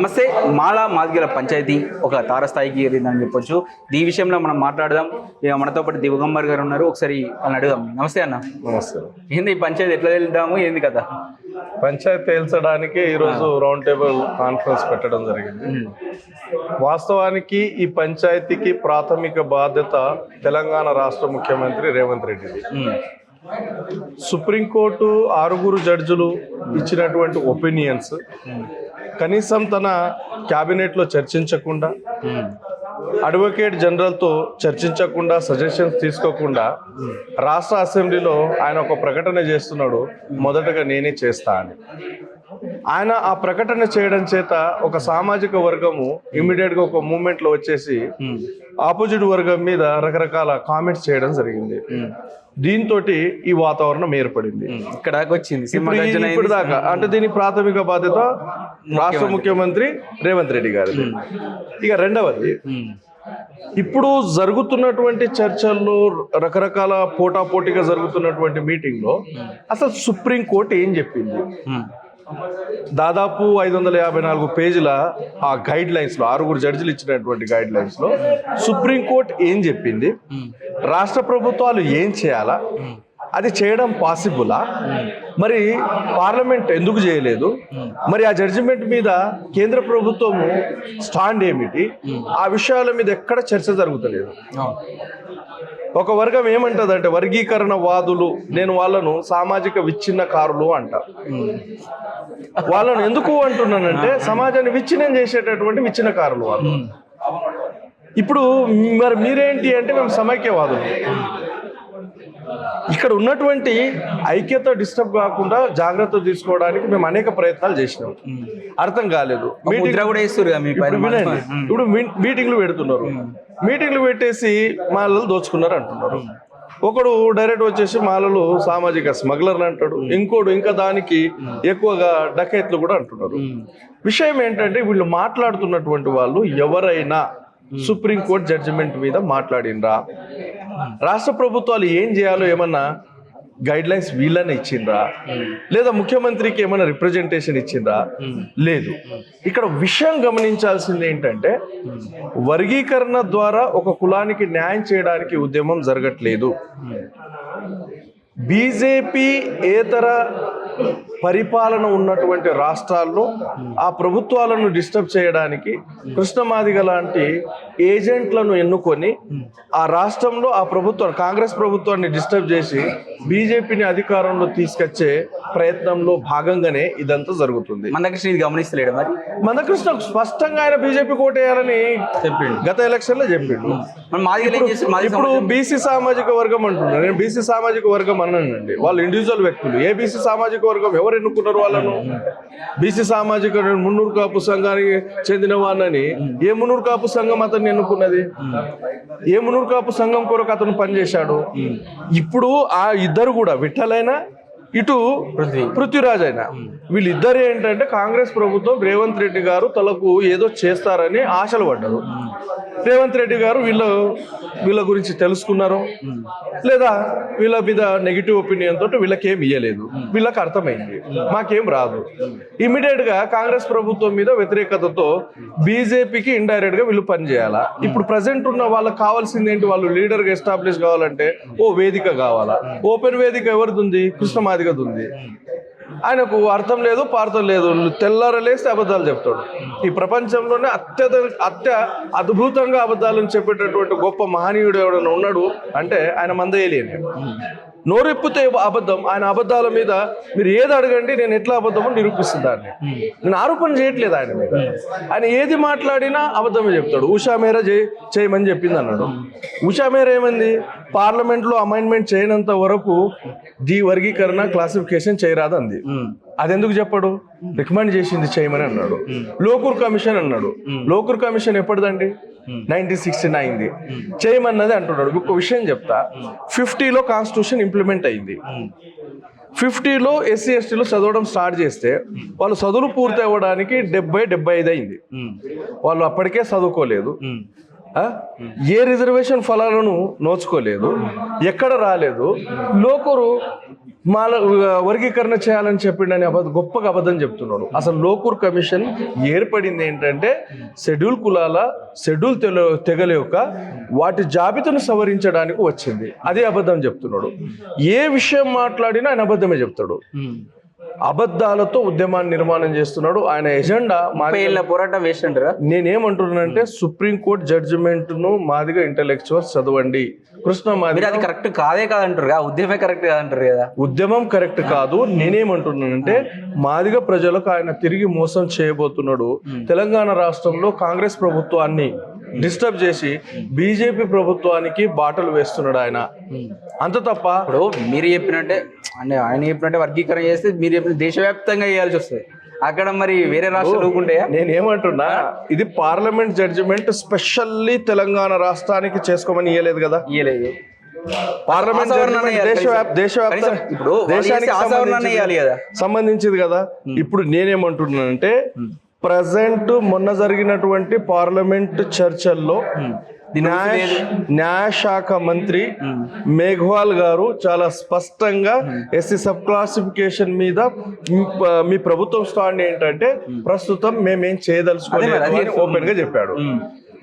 నమస్తే. మాలా మాదిగల పంచాయతీ ఒక తారస్థాయికి ఎదిరిందని చెప్పొచ్చు. ఈ విషయంలో మనం మాట్లాడదాం. ఇక మనతో పాటు దిగంబర్ గారు ఉన్నారు, ఒకసారి వాళ్ళని అడుగుదాం. నమస్తే అన్న. నమస్తే. ఏంది ఈ పంచాయతీ ఎట్లా వెళ్దాము, ఏంది కదా? పంచాయతీ తేల్చడానికి ఈరోజు రౌండ్ టేబుల్ కాన్ఫరెన్స్ పెట్టడం జరిగింది. వాస్తవానికి ఈ పంచాయతీకి ప్రాథమిక బాధ్యత తెలంగాణ రాష్ట్ర ముఖ్యమంత్రి రేవంత్ రెడ్డిది. సుప్రీంకోర్టు 6 జడ్జిలు ఇచ్చినటువంటి ఒపీనియన్స్ కనీసం తన క్యాబినెట్లో చర్చించకుండా, అడ్వకేట్ జనరల్తో చర్చించకుండా, సజెషన్స్ తీసుకోకుండా రాష్ట్ర అసెంబ్లీలో ఆయన ఒక ప్రకటన చేస్తున్నాడు, మొదటగా నేనే చేస్తా అని. ఆయన ఆ ప్రకటన చేయడం చేత ఒక సామాజిక వర్గము ఇమ్మీడియట్గా ఒక మూమెంట్లో వచ్చేసి ఆపోజిట్ వర్గం మీద రకరకాల కామెంట్స్ చేయడం జరిగింది. దీంతో ఈ వాతావరణం ఏర్పడింది. ఇక్కడ వచ్చింది ఇప్పుడు దాకా. అంటే దీని ప్రాథమిక బాధ్యత రాష్ట్ర ముఖ్యమంత్రి రేవంత్ రెడ్డి గారిది. ఇక రెండవది, ఇప్పుడు జరుగుతున్నటువంటి చర్చల్లో, రకరకాల పోటాపోటీగా జరుగుతున్నటువంటి మీటింగ్లో అసలు సుప్రీంకోర్టు ఏం చెప్పింది? దాదాపు 554 పేజీల ఆ గైడ్ లైన్స్లో, 6 జడ్జిలు ఇచ్చినటువంటి గైడ్ లైన్స్లో సుప్రీంకోర్టు ఏం చెప్పింది? రాష్ట్ర ప్రభుత్వాలు ఏం చేయాలా? అది చేయడం పాసిబులా? మరి పార్లమెంట్ ఎందుకు చేయలేదు? మరి ఆ జడ్జిమెంట్ మీద కేంద్ర ప్రభుత్వము స్టాండ్ ఏమిటి? ఆ విషయాల మీద ఎక్కడ చర్చ జరుగుతలేదు. ఒక వర్గం ఏమంటదంటే, వర్గీకరణ వాదులు, నేను వాళ్ళను సామాజిక విచ్ఛిన్నకారులు అంట. వాళ్ళను ఎందుకు అంటున్నానంటే, సమాజాన్ని విచ్ఛిన్నం చేసేటటువంటి విచ్ఛిన్నకారులు వాళ్ళు. ఇప్పుడు మరి మీరేంటి అంటే, మేము సమైక్యవాదులు. ఇక్కడ ఉన్నటువంటి ఐక్యత డిస్టర్బ్ కాకుండా జాగ్రత్త తీసుకోవడానికి మేము అనేక ప్రయత్నాలు చేసినాం. అర్థం కాలేదు. ఇప్పుడు మీటింగ్లు పెడుతున్నారు, మీటింగ్లు పెట్టేసి మాలలు దోచుకున్నారు అంటున్నారు. ఒకడు డైరెక్ట్ వచ్చేసి మాలలు సామాజిక స్మగ్లర్ అంటాడు, ఇంకోడు ఇంకా దానికి ఎక్కువగా డకైట్లు కూడా అంటున్నారు. విషయం ఏంటంటే, వీళ్ళు మాట్లాడుతున్నటువంటి వాళ్ళు ఎవరైనా సుప్రీంకోర్టు జడ్జిమెంట్ మీద మాట్లాడినరా? రాష్ట్ర ప్రభుత్వాలు ఏం చేయాలో ఏమన్నా గైడ్ లైన్స్ వీళ్ళనే ఇచ్చిండ్రా? లేదా ముఖ్యమంత్రికి ఏమైనా రిప్రజెంటేషన్ ఇచ్చిండ్రా? లేదు. ఇక్కడ విషయం గమనించాల్సింది ఏంటంటే, వర్గీకరణ ద్వారా ఒక కులానికి న్యాయం చేయడానికి ఉద్యమం జరగట్లేదు. బీజేపీ ఏతర పరిపాలన ఉన్నటువంటి రాష్ట్రాల్లో ఆ ప్రభుత్వాలను డిస్టర్బ్ చేయడానికి కృష్ణమాదిగ లాంటి ఏజెంట్లను ఎన్నుకొని ఆ రాష్ట్రంలో ఆ ప్రభుత్వం, కాంగ్రెస్ ప్రభుత్వాన్ని డిస్టర్బ్ చేసి బీజేపీని అధికారంలో తీసుకొచ్చే ప్రయత్నంలో భాగంగానే ఇదంతా జరుగుతుంది. మందకృష్ణ ఇది గమనిస్తలేడు. మరి మందకృష్ణ స్పష్టంగా ఆయన బీజేపీ కోటేయాలని చెప్పిండు, గత ఎలక్షన్ లో చెప్పిండు. ఇప్పుడు బీసీ సామాజిక వర్గం అంటున్నారు. నేను బీసీ సామాజిక వర్గం అన్నానండి. వాళ్ళు ఇండివిజువల్ వ్యక్తులు. ఏ బీసీ సామాజిక వర్గం ఎవరు ఎన్నుకున్నారు వాళ్ళను? బీసీ సామాజిక మున్నూరు కాపు సంఘానికి చెందిన వాళ్ళని ఏ మున్నూరు కాపు సంఘం అతన్ని ఎన్నుకున్నది? ఏ మున్నూరు కాపు సంఘం కొరకు అతను పనిచేశాడు? ఇప్పుడు ఆ ఇద్దరు కూడా, విఠలైన ఇటు పృథ్వీరాజ్ అయినా, వీళ్ళిద్దరు ఏంటంటే కాంగ్రెస్ ప్రభుత్వం రేవంత్ రెడ్డి గారు తలకు ఏదో చేస్తారని ఆశలు పడ్డారు. రేవంత్ రెడ్డి గారు వీళ్ళ గురించి తెలుసుకున్నారు, లేదా వీళ్ళ మీద నెగిటివ్ ఒపీనియన్ తోటి వీళ్ళకేం ఇయ్యలేదు. వీళ్ళకి అర్థమైంది మాకేం రాదు. ఇమీడియట్ గా కాంగ్రెస్ ప్రభుత్వం మీద వ్యతిరేకతతో బీజేపీకి ఇండైరెక్ట్ గా వీళ్ళు పనిచేయాలా? ఇప్పుడు ప్రజెంట్ ఉన్న వాళ్ళకి కావాల్సింది ఏంటి? వాళ్ళు లీడర్ గా ఎస్టాబ్లిష్ కావాలంటే ఓ వేదిక కావాలా? ఓపెన్ వేదిక ఎవరిది ఉంది? కృష్ణమాదిగది ఉంది. ఆయనకు అర్థం లేదు, పార్థం లేదు. తెల్లారలేస్తే అబద్ధాలు చెప్తాడు. ఈ ప్రపంచంలోనే అద్భుతంగా అబద్ధాలను చెప్పేటటువంటి గొప్ప మహనీయుడు ఎవడైనా ఉన్నాడు అంటే ఆయన మందయ్యలేని. నోరెప్పితే అబద్ధం. ఆయన అబద్ధాల మీద మీరు ఏది అడగండి, నేను ఎట్లా అబద్ధమో నిరూపిస్తుంది. దాన్ని నేను ఆరోపణ చేయట్లేదు ఆయన మీద. ఆయన ఏది మాట్లాడినా అబద్ధమే చెప్తాడు. ఉషా మేరా చేయమని చెప్పింది అన్నాడు. ఉషా మేరా ఏమంది? పార్లమెంట్లో అమెండ్మెంట్ చేయనంత వరకు వర్గీకరణ క్లాసిఫికేషన్ చేయరాదు అంది. అదెందుకు చెప్పడు? రికమెండ్ చేసింది చేయమని అన్నాడు. లోకూర్ కమిషన్ అన్నాడు. లోకూర్ కమిషన్ ఎప్పటిదండి? 1969ది. చేయమన్నది అంటున్నాడు. ఒక విషయం చెప్తా, 50లో కాన్స్టిట్యూషన్ ఇంప్లిమెంట్ అయింది. 50లో ఎస్సీ ఎస్టీలో చదవడం స్టార్ట్ చేస్తే వాళ్ళు చదువులు పూర్తి అవ్వడానికి 70-75 అయింది. వాళ్ళు అప్పటికే చదువుకోలేదు. ఏ రిజర్వేషన్ ఫలాలను నోచుకోలేదు, ఎక్కడ రాలేదు. లోకూరు వర్గీకరణ చేయాలని చెప్పిండని గొప్పగా అబద్ధం చెప్తున్నాడు. అసలు లోకూర్ కమిషన్ ఏర్పడింది ఏంటంటే షెడ్యూల్ కులాల షెడ్యూల్ తెగల యొక్క వాటి జాబితాను సవరించడానికి వచ్చింది. అదే అబద్ధం చెప్తున్నాడు. ఏ విషయం మాట్లాడినా ఆయన అబద్ధమే చెప్తాడు. అబద్ధాలతో ఉద్యమాన్ని నిర్మాణం చేస్తున్నాడు. ఆయన ఎజెండా పోరాటం వేస్ట్ అంటారా? నేనేమంటున్నానంటే సుప్రీంకోర్టు జడ్జిమెంట్ ను మాదిగా ఇంటలెక్చువల్స్ చదవండి. కృష్ణ మాదిగ అది కరెక్ట్ కాదే కాదంటారు కదా, ఉద్యమే కరెక్ట్ కాదంటారు కదా. ఉద్యమం కరెక్ట్ కాదు. నేనేమంటున్నానంటే మాదిగ ప్రజలకు ఆయన తిరిగి మోసం చేయబోతున్నాడు. తెలంగాణ రాష్ట్రంలో కాంగ్రెస్ ప్రభుత్వాన్ని డిస్టర్బ్ చేసి బీజేపీ ప్రభుత్వానికి బాటలు వేస్తున్నాడు ఆయన. అంత తప్ప ఇప్పుడు మీరు చెప్పినట్టే అంటే ఆయన చెప్పినట్టే వర్గీకరణ చేస్తే మీరు చెప్పిన దేశవ్యాప్తంగా చేయాల్సి వస్తుంది. అక్కడ మరి వేరే రాష్ట్రాలు ఊరుకుంటాయా? నేనేమంటున్నా, ఇది పార్లమెంట్ జడ్జిమెంట్ స్పెషల్లీ తెలంగాణ రాష్ట్రానికి చేసుకోమని ఇయ్యలేదు కదా. ఇయ్యలేదు. పార్లమెంట్ దేశవ్యాప్త ఇప్పుడు దేశానికి సంబంధించింది కదా. ఇప్పుడు నేనేమంటున్నానంటే ప్రజెంట్ మొన్న జరిగినటువంటి పార్లమెంట్ చర్చల్లో న్యాయశాఖ మంత్రి మేఘ్వాల్ గారు చాలా స్పష్టంగా ఎస్సీ సబ్ క్లాసిఫికేషన్ మీద మీ ప్రభుత్వం స్టాండ్ ఏంటంటే ప్రస్తుతం మేమేం చేయదలుచుకోలేదు ఓపెన్ గా చెప్పాడు.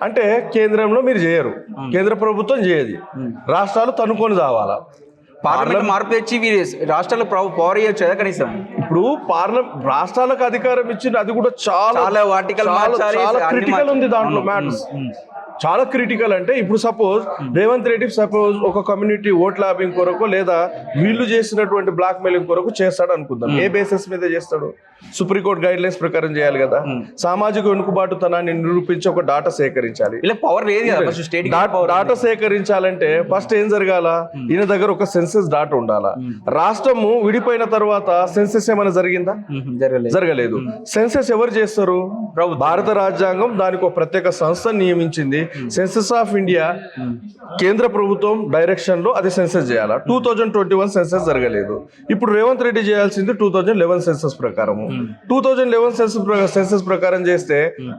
అంటే కేంద్రంలో మీరు చేయరు, కేంద్ర ప్రభుత్వం చేయదు, రాష్ట్రాలు తనుకొని రావాలా. పార్లమెంట్ మార్పు తెచ్చి రాష్ట్రాలు పవర్ ఇవ్వచ్చు కదా కనీసం. ఇప్పుడు రాష్ట్రాలకు అధికారం ఇచ్చింది, అది కూడా చాలా క్రిటికల్ ఉంది దాంట్లో మ్యాటర్స్. చాలా క్రిటికల్ అంటే ఇప్పుడు సపోజ్ రేవంత్ రెడ్డి ఒక కమ్యూనిటీ ఓట్ ల్యాబింగ్ కొరకు లేదా వీళ్ళు చేసినటువంటి బ్లాక్ మెయిలింగ్ కొరకు చేస్తాడు అనుకుందాం. ఏ బేసిస్ మీద చేస్తాడు? సుప్రీంకోర్టు గైడ్ లైన్స్ ప్రకారం చేయాలి కదా. సామాజిక వెనుకబాటుతనాన్ని నిరూపించి ఒక డాటా సేకరించాలి. పవర్ లేదు. డాటా సేకరించాలంటే ఫస్ట్ ఏం జరగాల? ఈయన దగ్గర ఒక సెన్సెస్ డాటా ఉండాలా. రాష్ట్రము విడిపోయిన తర్వాత సెన్సెస్ ఏమైనా జరిగిందా? జరగలేదు. సెన్సెస్ ఎవరు చేస్తారు? భారత రాజ్యాంగం దానికి ఒక ప్రత్యేక సంస్థ నియమించింది. సెన్సెస్ ఆఫ్ ఇండియా కేంద్ర ప్రభుత్వం డైరెక్షన్ లో అది సెన్సెస్ చేయాలా. 2021 సెన్సెస్ జరగలేదు. ఇప్పుడు రేవంత్ రెడ్డి చేయాల్సింది 2011 సెన్సస్ ప్రకారం. 2011 సెన్సస్ ప్రకారం చేస్తే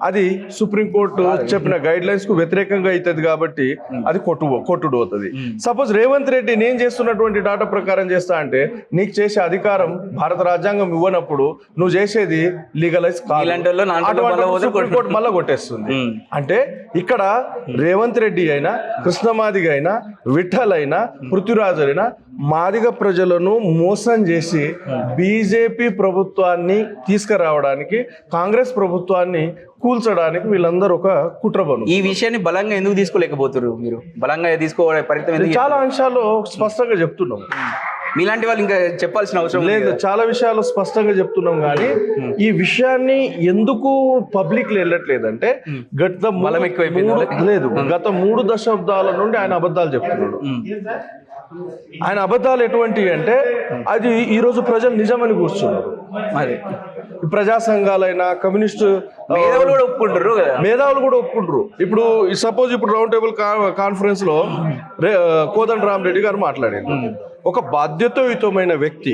అది సుప్రీంకోర్టు చెప్పిన గైడ్ లైన్స్ కు వ్యతిరేకంగా అవుతుంది కాబట్టి అది కొట్టుడు అవుతుంది. సపోజ్ రేవంత్ రెడ్డి నేను చేస్తున్నటువంటి డాటా ప్రకారం చేస్తా అంటే నీకు చేసే అధికారం భారత రాజ్యాంగం ఇవ్వనప్పుడు నువ్వు చేసేది లీగలైజ్ సుప్రీంకోర్టు మళ్ళా కొట్టేస్తుంది. అంటే ఇక్కడ రేవంత్ రెడ్డి అయినా, కృష్ణమాదిగ అయినా, విఠల్ అయినా, పృథ్వీరాజ్ అయినా మాదిగ ప్రజలను మోసం చేసి బీజేపీ ప్రభుత్వాన్ని తీసుకురావడానికి, కాంగ్రెస్ ప్రభుత్వాన్ని కూల్చడానికి వీళ్ళందరూ ఒక కుట్రబను. ఈ విషయాన్ని బలంగా ఎందుకు తీసుకోలేకపోతున్నారు? మీరు బలంగా తీసుకోవడం పరిస్థితి చాలా అంశాలు స్పష్టంగా చెప్తున్నాం. మీలాంటి వాళ్ళు ఇంకా చెప్పాల్సిన అవసరం లేదు. చాలా విషయాలు స్పష్టంగా చెప్తున్నాం. కానీ ఈ విషయాన్ని ఎందుకు పబ్లిక్ లో వెళ్ళట్లేదంటే గత 3 దశాబ్దాల నుండి ఆయన అబద్ధాలు చెప్తున్నాడు. ఆయన అబద్ధాలు ఎటువంటివి అంటే అది ఈ రోజు ప్రజలు నిజమని కూర్చున్నారు. మరి ప్రజా సంఘాలైనా కమ్యూనిస్టు మేధావులు కూడా ఒప్పుకుంటారు. ఇప్పుడు సపోజ్ ఇప్పుడు రౌండ్ టేబుల్ కాన్ఫరెన్స్ లో కోదండ రామరెడ్డి గారు మాట్లాడారు. ఒక బాధ్యతాయుతమైన వ్యక్తి,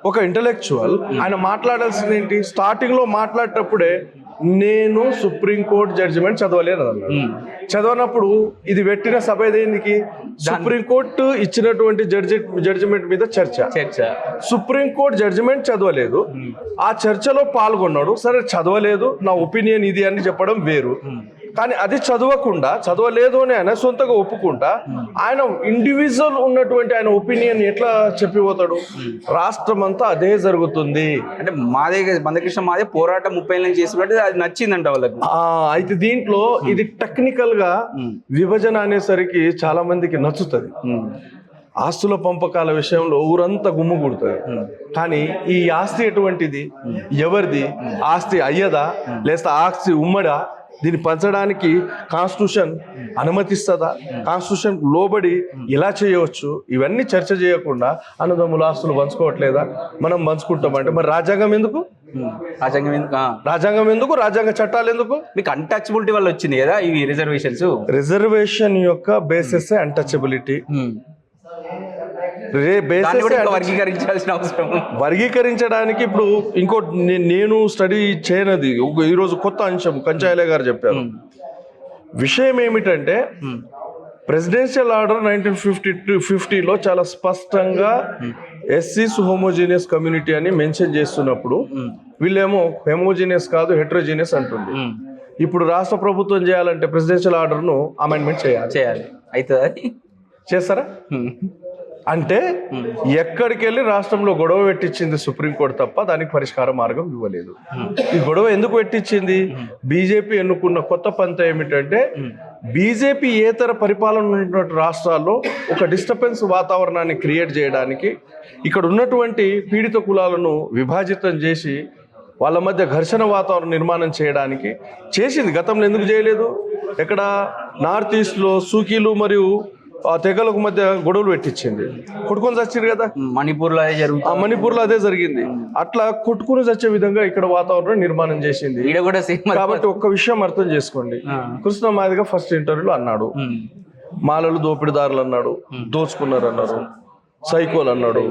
ఒక ఇంటలెక్చువల్, ఆయన మాట్లాడాల్సింది ఏంటి? స్టార్టింగ్ లో మాట్లాడేటప్పుడే నేను సుప్రీంకోర్టు జడ్జిమెంట్ చదవలేను అన్నాడు. చదవనప్పుడు ఇది పెట్టిన సభ దేనికి? సుప్రీంకోర్టు ఇచ్చినటువంటి జడ్జిమెంట్ మీద చర్చ. సుప్రీంకోర్టు జడ్జిమెంట్ చదవలేదు, ఆ చర్చలో పాల్గొన్నాడు. సరే చదవలేదు, నా ఒపీనియన్ ఇది అని చెప్పడం వేరు. కానీ అది చదవలేదు అని ఆయన సొంతగా ఒప్పుకుంటా ఆయన ఇండివిజువల్ ఉన్నటువంటి ఆయన ఒపీనియన్ ఎట్లా చెప్పిపోతాడు? రాష్ట్రం అంతా అదే జరుగుతుంది. అంటే మందకృష్ణ మాదే పోరాటం 30 ఏళ్ళ నుంచి చేస్తున్నట్టు అది నచ్చిందంట వాళ్ళకి. అయితే దీంట్లో ఇది టెక్నికల్ గా విభజన అనేసరికి చాలా మందికి నచ్చుతుంది. ఆస్తుల పంపకాల విషయంలో ఊరంతా గుమ్ముగూడుతుంది. కానీ ఈ ఆస్తి ఎటువంటిది? ఎవరిది? ఆస్తి అయ్యదా లేకపోతే ఆస్తి ఉమ్మడా? దీన్ని పంచడానికి కాన్స్టిట్యూషన్ అనుమతిస్తుందా? కాన్స్టిట్యూషన్ లోబడి ఎలా చేయవచ్చు? ఇవన్నీ చర్చ చేయకుండా అన్నదమ్ముల ఆస్తులు పంచుకోవట్లేదా? మనం పంచుకుంటామంటే మరి రాజ్యాంగం ఎందుకు? రాజ్యాంగ చట్టాలు ఎందుకు? మీకు అన్టచబిలిటీ వల్ల వచ్చింది కదా ఇవి రిజర్వేషన్ యొక్క బేసిస్ అన్టచబిలిటీ. వర్గీకరించడానికి ఇప్పుడు ఇంకోటి నేను స్టడీ చేయనది ఈరోజు కొత్త అంశం కంచాయలే గారు చెప్పారు. విషయం ఏమిటంటే ప్రెసిడెన్షియల్ ఆర్డర్ 1950లో చాలా స్పష్టంగా ఎస్సీస్ హోమోజీనియస్ కమ్యూనిటీ అని మెన్షన్ చేస్తున్నప్పుడు వీళ్ళేమో హోమోజీనియస్ కాదు హెట్రోజీనియస్ అంటుంది. ఇప్పుడు రాష్ట్ర ప్రభుత్వం చేయాలంటే ప్రెసిడెన్షియల్ ఆర్డర్ను అమెండ్మెంట్ చేయాలి అవుతుంది. చేస్తారా? అంటే ఎక్కడికి వెళ్ళి రాష్ట్రంలో గొడవ పెట్టించింది సుప్రీంకోర్టు తప్ప దానికి పరిష్కార మార్గం ఇవ్వలేదు. ఈ గొడవ ఎందుకు పెట్టించింది? బీజేపీ ఎన్నుకున్న కొత్త పంత ఏమిటంటే బీజేపీ ఏతర పరిపాలన ఉన్న రాష్ట్రాల్లో ఒక డిస్టర్బెన్స్ వాతావరణాన్ని క్రియేట్ చేయడానికి, ఇక్కడ ఉన్నటువంటి పీడిత కులాలను విభాజితం చేసి వాళ్ళ మధ్య ఘర్షణ వాతావరణం నిర్మాణం చేయడానికి చేసింది. గతంలో ఎందుకు చేయలేదు? ఇక్కడ నార్త్ ఈస్ట్లో సూకీలు మరియు ఆ తెగలకు మధ్య గొడవలు పెట్టించింది, కొట్టుకొని చచ్చింది కదా. మణిపూర్లో అదే జరుగుతుంది. మణిపూర్లో అదే జరిగింది. అట్లా కొట్టుకుని చచ్చే విధంగా ఇక్కడ వాతావరణం నిర్మాణం చేసింది. కాబట్టి ఒక్క విషయం అర్థం చేసుకోండి. కృష్ణ మాదిగ ఫస్ట్ ఇంటర్వ్యూలో అన్నాడు, మాలలు దోపిడిదారులు అన్నాడు, దోచుకున్నారు అన్నారు, సైకోలు అన్నాడు,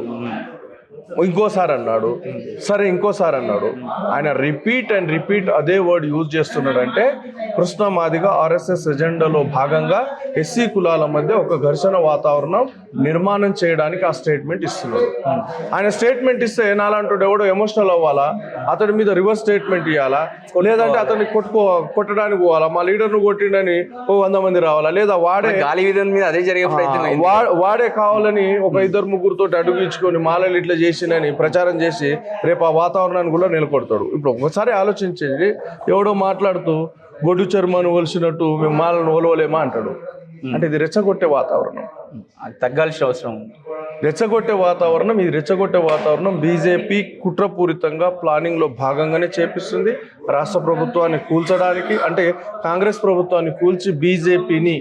ఇంకోసారి అన్నాడు, సరే ఇంకోసారి అన్నాడు. ఆయన రిపీట్ అదే వర్డ్ యూజ్ చేస్తున్నాడంటే కృష్ణ మాదిగ ఆర్ఎస్ఎస్ ఎజెండాలో భాగంగా ఎస్సీ కులాల మధ్య ఒక ఘర్షణ వాతావరణం నిర్మాణం చేయడానికి ఆ స్టేట్మెంట్ ఇస్తున్నాడు. ఆయన స్టేట్మెంట్ ఇస్తే నాలంటూ ఎవడో ఎమోషనల్ అవ్వాలా, అతడి మీద రివర్స్ స్టేట్మెంట్ ఇవ్వాలా, లేదంటే అతన్ని కొట్టడానికి పోవాలా, మా లీడర్ను కొట్టిండని 100 మంది రావాలా, లేదా వాడే గాలి మీద అదే జరిగే వాడే కావాలని ఒక 2-3 అడుగు ఇచ్చుకొని మాలలు ఇట్లా చేసినని ప్రచారం చేసి రేపు ఆ వాతావరణాన్ని కూడా నిలకొడతాడు. ఇప్పుడు ఒకసారి ఆలోచించేది, ఎవడో మాట్లాడుతూ గొడ్డు చర్మాను ఒలిసినట్టు మేము మాలను ఒలవలేమా అంటాడు. అంటే ఇది రెచ్చగొట్టే వాతావరణం, తగ్గాల్సిన అవసరం. రెచ్చగొట్టే వాతావరణం, ఇది రెచ్చగొట్టే వాతావరణం బీజేపీ కుట్రపూరితంగా ప్లానింగ్లో భాగంగానే చేపిస్తుంది. రాష్ట్ర ప్రభుత్వాన్ని కూల్చడానికి, అంటే కాంగ్రెస్ ప్రభుత్వాన్ని కూల్చి బీజేపీని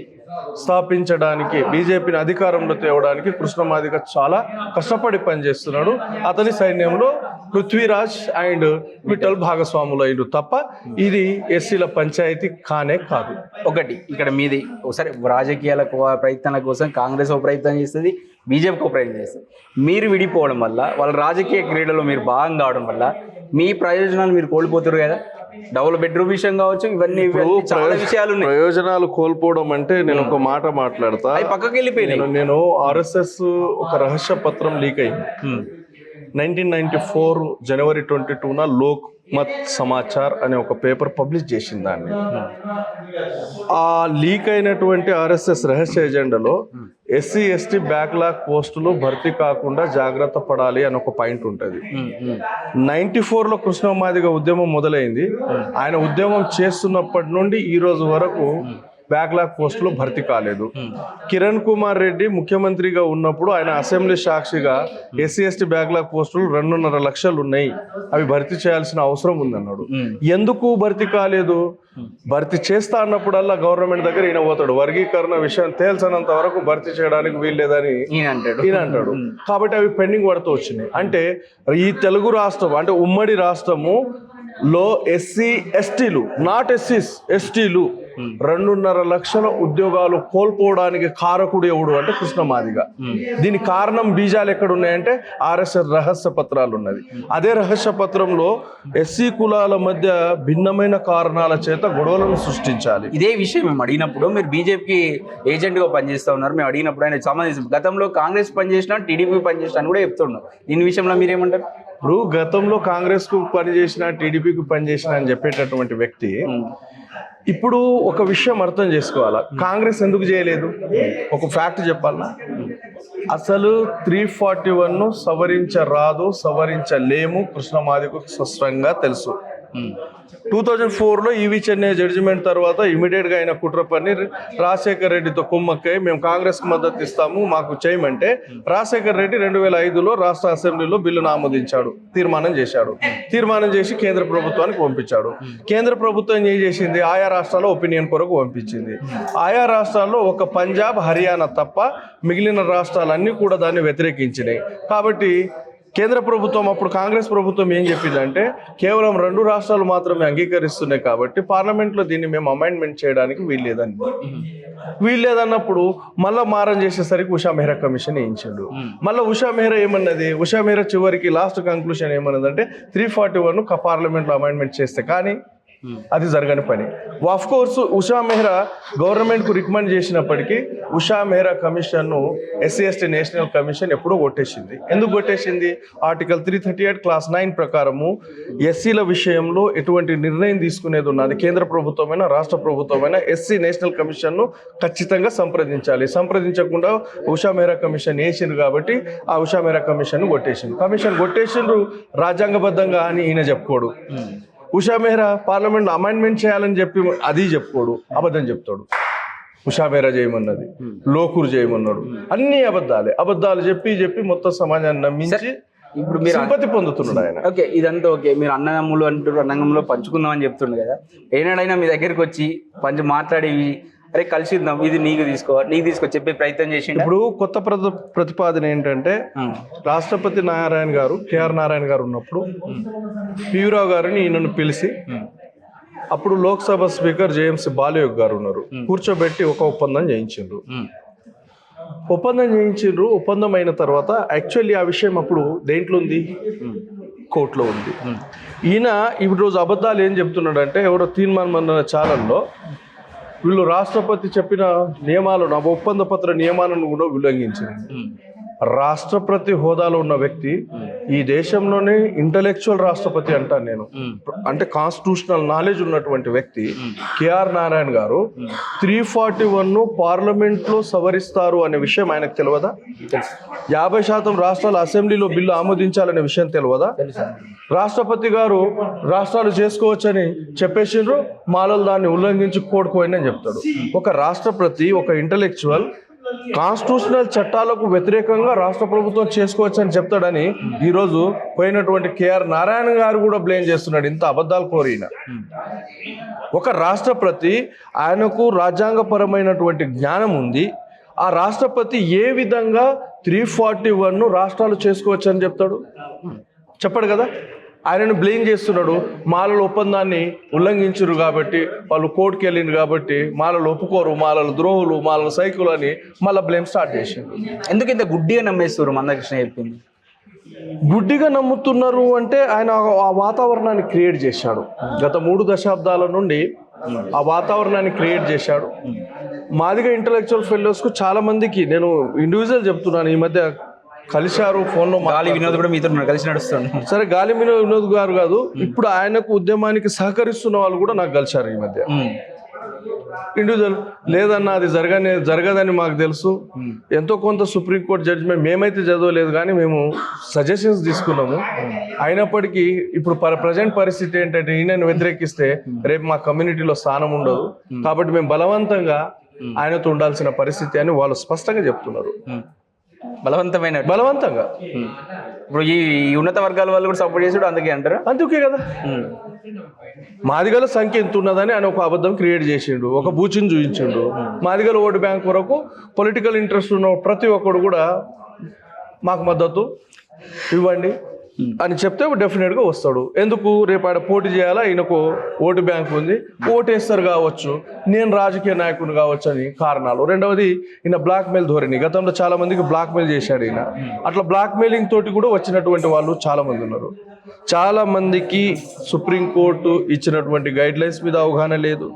స్థాపించడానికి, బీజేపీని అధికారంలో తేవడానికి కృష్ణ మాదిగ చాలా కష్టపడి పనిచేస్తున్నాడు. అతని సైన్యంలో పృథ్వీరాజ్ అండ్ విఠల్ భాగస్వాములు అయ్యారు తప్ప ఇది ఎస్సీల పంచాయతీ కానే కాదు. ఒకటి ఇక్కడ మీది ఒకసారి రాజకీయాల ప్రయత్నాల కోసం కాంగ్రెస్ ఒక ప్రయత్నం చేస్తుంది, బీజేపీ ఒక ప్రయత్నం చేస్తుంది. మీరు విడిపోవడం వల్ల, వాళ్ళ రాజకీయ క్రీడలో మీరు భాగం కావడం వల్ల మీ ప్రయోజనాలు మీరు కోల్పోతారు కదా. డబుల్ బెడ్రూమ్ విషయం కావచ్చు, ఇవన్నీ చాలా విషయాలు ఉన్నాయి. ప్రయోజనాలు కోల్పోవడం అంటే నేను ఒక మాట మాట్లాడతా, అవి పక్కకి వెళ్ళిపోయినాయి. నేను ఆర్ఎస్ఎస్ ఒక రహస్య పత్రం లీక్ అయింది 1994 జనవరి 22న లోక్ మత్ సమాచార్ అనే ఒక పేపర్ పబ్లిష్ చేసింది. దాన్ని ఆ లీక్ అయినటువంటి ఆర్ఎస్ఎస్ రహస్య ఎజెండాలో ఎస్సీ ఎస్టీ బ్యాక్లాగ్ పోస్టులు భర్తీ కాకుండా జాగ్రత్త పడాలి అని ఒక పాయింట్ ఉంటుంది. 94లో కృష్ణ మాదిగ ఉద్యమం మొదలైంది. ఆయన ఉద్యమం చేస్తున్నప్పటి నుండి ఈ రోజు వరకు బ్యాక్లాగ్ పోస్టులు భర్తీ కాలేదు. కిరణ్ కుమార్ రెడ్డి ముఖ్యమంత్రిగా ఉన్నప్పుడు ఆయన అసెంబ్లీ సాక్షిగా ఎస్సీ ఎస్టీ బ్యాక్లాగ్ పోస్టులు 2.5 లక్షలు ఉన్నాయి, అవి భర్తీ చేయాల్సిన అవసరం ఉందన్నాడు. ఎందుకు భర్తీ కాలేదు? భర్తీ చేస్తా అన్నప్పుడల్లా గవర్నమెంట్ దగ్గర ఈయన పోతాడు, వర్గీకరణ విషయం తేల్చనంత వరకు భర్తీ చేయడానికి వీల్లేదని ఈయన అంటాడు. కాబట్టి అవి పెండింగ్ పడుతూ వచ్చినాయి. అంటే ఈ తెలుగు రాష్ట్రం, అంటే ఉమ్మడి రాష్ట్రము లో ఎస్సీ ఎస్టీలు, నాట్ ఎస్సీస్, ఎస్టీలు 2.5 లక్షల ఉద్యోగాలు కోల్పోవడానికి కారకుడు ఎవడు అంటే కృష్ణ మాదిగ. దీనికి కారణం బీజాలు ఎక్కడ ఉన్నాయంటే ఆర్ఎస్ఎస్ రహస్య పత్రాలు ఉన్నది. అదే రహస్య పత్రంలో ఎస్సీ కులాల మధ్య భిన్నమైన కారణాల చేత గొడవలను సృష్టించాలి. ఇదే విషయం మేము అడిగినప్పుడు, మీరు బీజేపీకి ఏజెంట్గా పనిచేస్తూ ఉన్నారు, మేము అడిగినప్పుడు ఆయన సంబంధించి గతంలో కాంగ్రెస్ పనిచేసినా టీడీపీ పనిచేసినా కూడా చెప్తున్నారు. దీని విషయంలో మీరేమంటారు? ఇప్పుడు గతంలో కాంగ్రెస్ కు పనిచేసిన, టీడీపీకి పనిచేసిన అని చెప్పేటటువంటి వ్యక్తి ఇప్పుడు ఒక విషయం అర్థం చేసుకోవాలా, కాంగ్రెస్ ఎందుకు చేయలేదు? ఒక ఫ్యాక్ట్ చెప్పాలన్నా, అసలు 341ను సవరించరాదు, సవరించలేము కృష్ణ మాదిగకు స్పష్టంగా తెలుసు. 2004లో ఈవి చెన్నై జడ్జిమెంట్ తర్వాత ఇమీడియట్ గా ఆయన కుట్ర పని రాజశేఖర్ రెడ్డితో కుమ్మక్కై మేము కాంగ్రెస్ కు మద్దతు ఇస్తాము, మాకు చేయమంటే రాజశేఖర్ రెడ్డి 2005లో రాష్ట్ర అసెంబ్లీలో బిల్లును ఆమోదించాడు, తీర్మానం చేసి కేంద్ర ప్రభుత్వానికి పంపించాడు. కేంద్ర ప్రభుత్వం ఏం చేసింది? ఆయా రాష్ట్రాల్లో ఒపీనియన్ కొరకు పంపించింది. ఆయా రాష్ట్రాల్లో ఒక పంజాబ్, హర్యానా తప్ప మిగిలిన రాష్ట్రాలన్నీ కూడా దాన్ని వ్యతిరేకించినాయి. కాబట్టి కేంద్ర ప్రభుత్వం, అప్పుడు కాంగ్రెస్ ప్రభుత్వం ఏం చెప్పిందంటే కేవలం 2 రాష్ట్రాలు మాత్రమే అంగీకరిస్తున్నాయి కాబట్టి పార్లమెంట్లో దీన్ని మేము అమెండ్మెంట్ చేయడానికి వీల్లేదన్నప్పుడు మళ్ళీ మారం చేసేసరికి ఉషా మెహ్రా కమిషన్ వేయించాడు. మళ్ళీ ఉషా మెహ్రా ఏమన్నది? ఉషా మెహ్రా చివరికి లాస్ట్ కంక్లూషన్ ఏమన్నదంటే 341 పార్లమెంట్లో అమెండ్మెంట్ చేస్తే కానీ అది జరగని పని. ఆఫ్ కోర్స్ ఉషా మెహ్రా గవర్నమెంట్కు రికమెండ్ చేసినప్పటికీ ఉషా మెహ్రా కమిషన్ను ఎస్సీ ఎస్టీ నేషనల్ కమిషన్ ఎప్పుడో కొట్టేసింది. ఎందుకు కొట్టేసింది? ఆర్టికల్ 338 క్లాస్ 9 ప్రకారము ఎస్సీల విషయంలో ఎటువంటి నిర్ణయం తీసుకునేది ఉన్నది కేంద్ర ప్రభుత్వమైనా రాష్ట్ర ప్రభుత్వమైనా ఎస్సీ నేషనల్ కమిషన్ను ఖచ్చితంగా సంప్రదించాలి. సంప్రదించకుండా ఉషా మెహ్రా కమిషన్ వేసిండ్రు కాబట్టి ఆ ఉషా మెహ్రా కమిషన్ కొట్టేసిండ్రు రాజ్యాంగబద్ధంగా అని ఈయన చెప్పుకోడు. ఉషా మెహ్రా పార్లమెంట్ అమెండ్మెంట్ చేయాలని చెప్పి అది చెప్పుకోడు, అబద్ధం చెప్తాడు. ఉషా మెహ్రా చేయమన్నది, లోకూర్ చేయమన్నాడు, అన్ని అబద్ధాలు చెప్పి మొత్తం సమాజాన్ని నమ్మించి ఇప్పుడు మీరు సింపతి పొందుతున్నాడు ఆయన. ఓకే, ఇదంతా ఓకే. మీరు అన్నదమ్ములు అన్నంలో పంచుకుందాం అని చెప్తుండే కదా, ఏనాడైనా మీ దగ్గరికి వచ్చి మాట్లాడేవి అరే కలిసిద్దాం, ఇది నీకు తీసుకో చెప్పే ప్రయత్నం చేసి? ఇప్పుడు కొత్త ప్రతిపాదన ఏంటంటే రాష్ట్రపతి నారాయణ గారు కేఆర్ నారాయణ గారు ఉన్నప్పుడు పివిరావు గారిని ఈయనను పిలిచి అప్పుడు లోక్సభ స్పీకర్ జేఎంసీ బాలయోగ్ గారు ఉన్నారు, కూర్చోబెట్టి ఒక ఒప్పందం చేయించిండ్రు. ఒప్పందం అయిన తర్వాత యాక్చువల్లీ ఆ విషయం అప్పుడు దేంట్లో ఉంది? కోర్టులో ఉంది. ఈయన ఇప్పుడు రోజు అబద్ధాలు ఏం చెప్తున్నాడు అంటే ఎవరో తీర్మానం అన్న ఛానల్లో వీళ్ళు రాష్ట్రపతి చెప్పిన నియమాలను ఒప్పంద పత్ర నియమాలను కూడా ఉల్లంఘించింది. రాష్ట్రపతి హోదాలో ఉన్న వ్యక్తి ఈ దేశంలోనే ఇంటలెక్చువల్ రాష్ట్రపతి అంటాను నేను, అంటే కాన్స్టిట్యూషనల్ నాలెడ్జ్ ఉన్నటువంటి వ్యక్తి కేఆర్ నారాయణ గారు 341 పార్లమెంట్ లో సవరిస్తారు అనే విషయం ఆయనకు తెలియదా? 50% రాష్ట్రాల అసెంబ్లీలో బిల్లు ఆమోదించాలనే విషయం తెలియదా? రాష్ట్రపతి గారు రాష్ట్రాలు చేసుకోవచ్చని చెప్పేసిండ్రు, మాలలు దాన్ని ఉల్లంఘించి కోడుకోండి అని చెప్తాడు. ఒక రాష్ట్రపతి, ఒక ఇంటలెక్చువల్ కాన్స్టిట్యూషనల్ చట్టాలకు వ్యతిరేకంగా రాష్ట్ర ప్రభుత్వం చేసుకోవచ్చని చెప్తాడని ఈరోజు పోయినటువంటి కేఆర్ నారాయణ గారు కూడా బ్లేమ్ చేస్తున్నాడు. ఇంత అబద్ధాలు కోరిన ఒక రాష్ట్రపతి, ఆయనకు రాజ్యాంగపరమైనటువంటి జ్ఞానం ఉంది. ఆ రాష్ట్రపతి ఏ విధంగా 341 రాష్ట్రాలు చేసుకోవచ్చని చెప్తాడు? చెప్పడు కదా. ఆయనను బ్లేమ్ చేస్తున్నాడు. మాలల ఒప్పందాన్ని ఉల్లంఘించరు కాబట్టి, వాళ్ళు కోర్టుకి వెళ్ళిండ్రు కాబట్టి మాలలు ఒప్పుకోరు, మాలలు ద్రోహులు, మాలల సైకులు అని మళ్ళీ బ్లేమ్ స్టార్ట్ చేసిండ్రు. ఎందుకు ఇంత గుడ్డిగా నమ్మేస్తారు? మందకృష్ణ చెప్పింది గుడ్డిగా నమ్ముతున్నారు అంటే ఆయన ఆ వాతావరణాన్ని క్రియేట్ చేశాడు. గత 3 దశాబ్దాల నుండి ఆ వాతావరణాన్ని క్రియేట్ చేశాడు. మాదిగా ఇంటలెక్చువల్ ఫెలోస్కు చాలా మందికి నేను ఇండివిజువల్ చెప్తున్నాను, ఈ మధ్య కలిశారు ఫోన్లో. గాలి వినోద్ కూడా మీతో కలిసి నడుస్తాను. సరే, గాలి వినోద్ గారు కాదు, ఇప్పుడు ఆయనకు ఉద్యమానికి సహకరిస్తున్న వాళ్ళు కూడా నాకు కలిశారు ఈ మధ్య. ఇండివిజువల్ లేదన్నా అది జరగదని మాకు తెలుసు, ఎంతో కొంత సుప్రీంకోర్టు జడ్జిమెంట్ మేమైతే చదవలేదు కానీ మేము సజెషన్స్ తీసుకున్నాము. అయినప్పటికీ ఇప్పుడు ప్రజెంట్ పరిస్థితి ఏంటంటే ఈయనను వ్యతిరేకిస్తే రేపు మా కమ్యూనిటీలో స్థానం ఉండదు, కాబట్టి మేము బలవంతంగా ఆయనతో ఉండాల్సిన పరిస్థితి అని వాళ్ళు స్పష్టంగా చెప్తున్నారు. బలవంతంగా ఇప్పుడు ఈ ఉన్నత వర్గాల వాళ్ళు కూడా సపోర్ట్ చేసాడు, అందుకే అంటారు. అందుకే కదా మాదిగల సంఖ్య ఎంత ఉన్నదని ఆయన ఒక అబద్ధం క్రియేట్ చేసిండు, ఒక బూచిని చూపించిండు. మాదిగల ఓటు బ్యాంక్ వరకు పొలిటికల్ ఇంట్రెస్ట్ ఉన్న ప్రతి ఒక్కడు కూడా మాకు మద్దతు ఇవ్వండి అని చెప్తే డెఫినెట్గా వస్తాడు. ఎందుకు? రేపు ఆడ పోటీ చేయాలా, ఈయనకు ఓటు బ్యాంక్ ఉంది, ఓటేస్తారు కావచ్చు, నేను రాజకీయ నాయకుడు కావచ్చు అని కారణాలు. రెండవది ఈయన బ్లాక్మెయిల్ ధోరణి, గతంలో చాలా మందికి బ్లాక్మెయిల్ చేశాడు ఈయన. అట్లా బ్లాక్మెయిలింగ్ తోటి కూడా వచ్చినటువంటి వాళ్ళు చాలా మంది ఉన్నారు. చాలా మందికి సుప్రీంకోర్టు ఇచ్చినటువంటి గైడ్ లైన్స్ మీద అవగాహన లేదు,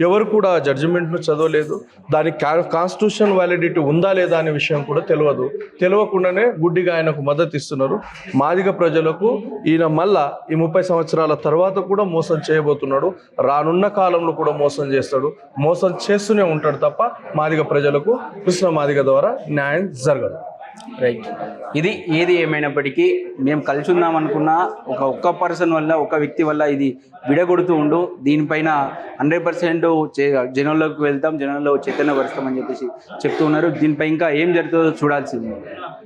ఎవరు కూడా జడ్జిమెంట్ను చదవలేదు, దానికి కాన్స్టిట్యూషన్ వ్యాలిడిటీ ఉందా లేదా అనే విషయం కూడా తెలియకుండానే గుడ్డిగా ఆయనకు మద్దతు ఇస్తున్నారు. మాదిగ ప్రజలకు ఈయన మళ్ళా ఈ 30 సంవత్సరాల తర్వాత కూడా మోసం చేయబోతున్నాడు, రానున్న కాలంలో కూడా మోసం చేస్తాడు, మోసం చేస్తూనే ఉంటాడు తప్ప మాదిగ ప్రజలకు కృష్ణ మాదిగ ద్వారా న్యాయం జరగదు. రైట్. ఇది ఏది ఏమైనప్పటికీ మేము కలిసి ఉందాం అనుకున్న ఒక్క పర్సన్ వల్ల, ఒక వ్యక్తి వల్ల ఇది విడగొడుతూ ఉండు. దీనిపైన 100% జనంలోకి వెళ్తాం, జనంలో చైతన్యపరుస్తామని చెప్పేసి చెప్తూ ఉన్నారు. దీనిపై ఇంకా ఏం జరుగుతుందో చూడాల్సింది.